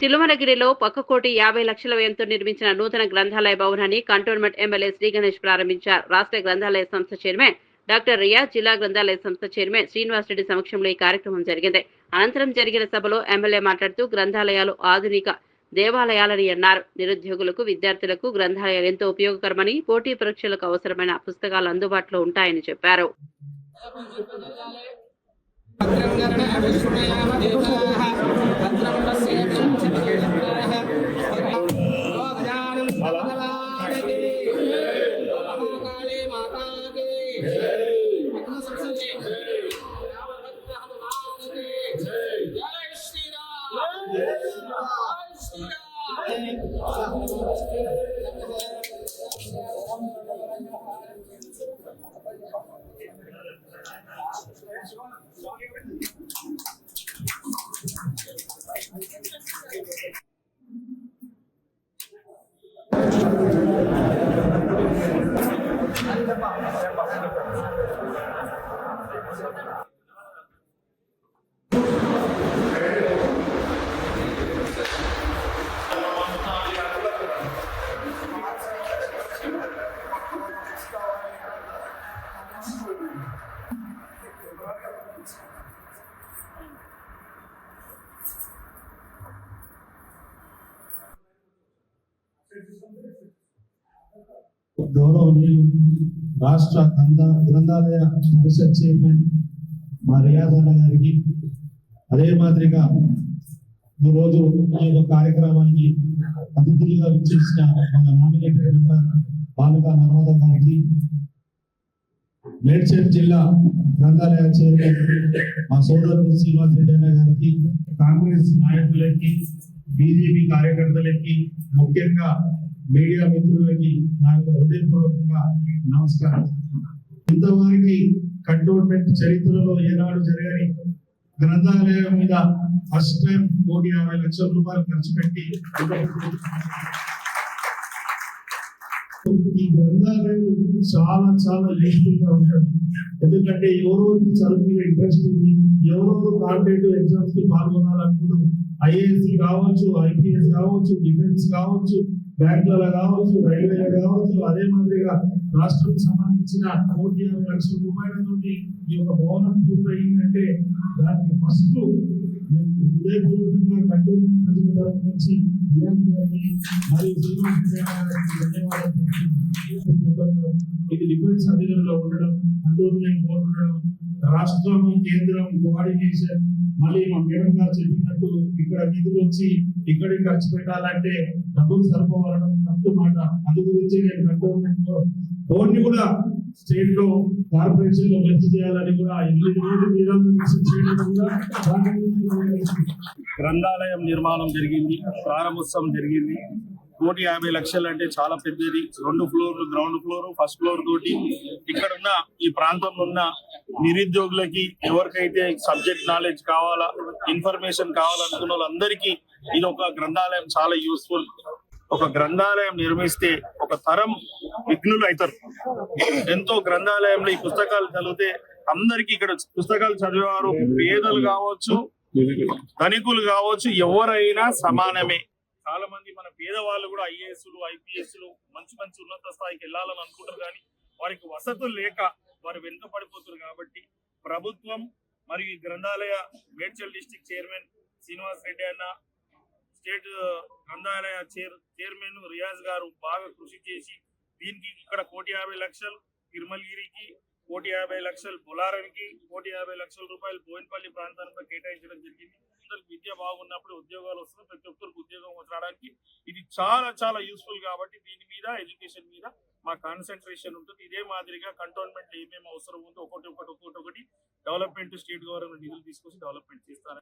తిరుమలగిరిలో పక్కకోటి 50 లక్షల వ్యయంతో నిర్మించిన నూతన గ్రంథాలయ భవనాన్ని కంటోన్మెంట్ ఎమ్మెల్యే శ్రీ గణేష్ ప్రారంభించారు. రాష్ట్ర గ్రంథాలయ సంస్థ చైర్మన్ డాక్టర్ రియాజ్, జిల్లా గ్రంథాలయ సంస్థ చైర్మన్ శ్రీనివాసరెడ్డి సమక్షంలో ఈ కార్యక్రమం జరిగింది. అనంతరం జరిగిన సభలో ఎమ్మెల్యే మాట్లాడుతూ గ్రంథాలయాలు ఆధునిక దేవాలయాలని అన్నారు. నిరుద్యోగులకు, విద్యార్థులకు గ్రంథాలయాలు ఎంతో ఉపయోగకరమని, పోటీ పరీక్షలకు అవసరమైన పుస్తకాలు అందుబాటులో ఉంటాయని చెప్పారు. గౌరవనీయులు రాష్ట్ర గ్రంథాలయ పరిషత్ చైర్మన్ మా రియాజ్ అన్న గారికి, అదే మాదిరిగా ఈరోజు ఈ యొక్క కార్యక్రమానికి అతిథులుగా విచ్చేసిన మన నామినేటెడ్ మెంబర్ బాలిక నర్మద గారికి, మేడ్చల్ జిల్లా గ్రంథాలయ చైర్మన్ మా సోదరుడు శ్రీనివాసరెడ్డి అన్న గారికి, కాంగ్రెస్ నాయకులకి, బీజేపీ కార్యకర్తలకి, ముఖ్యంగా మీడియా మిత్రులకి నా యొక్క హృదయపూర్వకంగా నమస్కారం. ఇంతవరకు కంటోన్మెంట్ చరిత్రలో ఏనాడు జరగని గ్రంథాలయం మీద ఫస్ట్ టైం 150 లక్షల రూపాయలు ఖర్చు పెట్టి ఈ గ్రంథాలయం చాలా చాలా యూస్ఫుల్ గా ఉంటుంది. ఎందుకంటే ఎవరెవరికి చదువు మీద ఇంట్రెస్ట్ ఉంది, ఎవరెవరు కాంపిటేటివ్ ఎగ్జామ్స్ కి పాల్గొనాలనుకుంటున్నారు, ఐఏఎస్ కావచ్చు, ఐపీఎస్ కావచ్చు, డిఫెన్స్ కావచ్చు, బ్యాంకులలో కావచ్చు, రైల్వేలో కావచ్చు, అదే మాదిరిగా రాష్ట్రానికి సంబంధించిన 150 లక్షల రూపాయలతోటి ఈ యొక్క భవనం పూర్తయిందంటే దానికి ఫస్ట్ హృదయపూర్వకంగా కంటోన్మెంట్ ప్రజల తరఫు నుంచి మరియు ధన్యవాదాలు. ఇది డిఫెన్స్ అధీనంలో ఉండడం, కంటోన్మెంట్ బోర్డు ఉండడం, రాష్ట్రం కేంద్రం కోఆర్డినేషన్, మళ్ళీ మా మేడం గారు చెప్పినట్టు ఇక్కడ నిధులు వచ్చి ఇక్కడికి ఖర్చు పెట్టాలంటే డబ్బులు సరిపోవడం తప్పు మాట. అందు గురించి నేను కంటోన్మెంట్ బోర్డుని కూడా స్టేట్ లో కార్పొరేషన్ లో మెర్జ్ చేయాలని కూడా 8 చేయడం కూడా గ్రంథాలయం నిర్మాణం జరిగింది, ప్రారంభోత్సవం జరిగింది. 150 లక్షలు అంటే చాలా పెద్దది. 2 ఫ్లోర్లు, గ్రౌండ్ ఫ్లోర్, ఫస్ట్ ఫ్లోర్ తోటి ఇక్కడ ఉన్న ఈ ప్రాంతంలో ఉన్న నిరుద్యోగులకి, ఎవరికైతే సబ్జెక్ట్ నాలెడ్జ్ కావాలా, ఇన్ఫర్మేషన్ కావాలనుకున్న వాళ్ళందరికీ ఇది ఒక గ్రంథాలయం చాలా యూస్ఫుల్. ఒక గ్రంథాలయం నిర్మిస్తే ఒక తరం విఘ్నులు అవుతారు. ఎంతో గ్రంథాలయంలో ఈ పుస్తకాలు చదివితే అందరికి, ఇక్కడ పుస్తకాలు చదివేవారు పేదలు కావచ్చు, ధనికులు కావచ్చు, ఎవరైనా సమానమే. చాలా మంది మన పేదవాళ్ళు కూడా ఐఏఎస్లు, ఐపీఎస్లు, మంచి మంచి ఉన్నత స్థాయికి వెళ్ళాలని అనుకుంటారు, కానీ వారికి వసతులు లేక వారు వెనుక పడిపోతారు. కాబట్టి ప్రభుత్వం మరియు ఈ గ్రంథాలయ మేడ్చల్ డిస్ట్రిక్ట్ చైర్మన్ శ్రీనివాస్ రెడ్డి అన్న, స్టేట్ గ్రంథాలయ చైర్మన్ రియాజ్ గారు బాగా కృషి చేసి దీనికి ఇక్కడ 150 లక్షలు, తిరుమలగిరికి 150 లక్షలు, బొలారానికి 150 లక్షల రూపాయలు బోయినపల్లి ప్రాంతానికి కేటాయించడం జరిగింది. అందరికి విద్య బాగున్నప్పుడు ఉద్యోగాలు వస్తుంది, ప్రతి ఒక్కరికి ఉద్యోగం రావడానికి ఇది చాలా చాలా యూస్ఫుల్. కాబట్టి దీని మీద, ఎడ్యుకేషన్ మీద మా కాన్సన్ట్రేషన్ ఉంటుంది. ఇదే మాదిరిగా కంటోన్మెంట్ ఏమేమి అవసరం ఉందో ఒక్కొక్కటి డెవలప్మెంట్ స్టేట్ గవర్నమెంట్ నిధులు తీసుకొచ్చి డెవలప్మెంట్ చేస్తారు.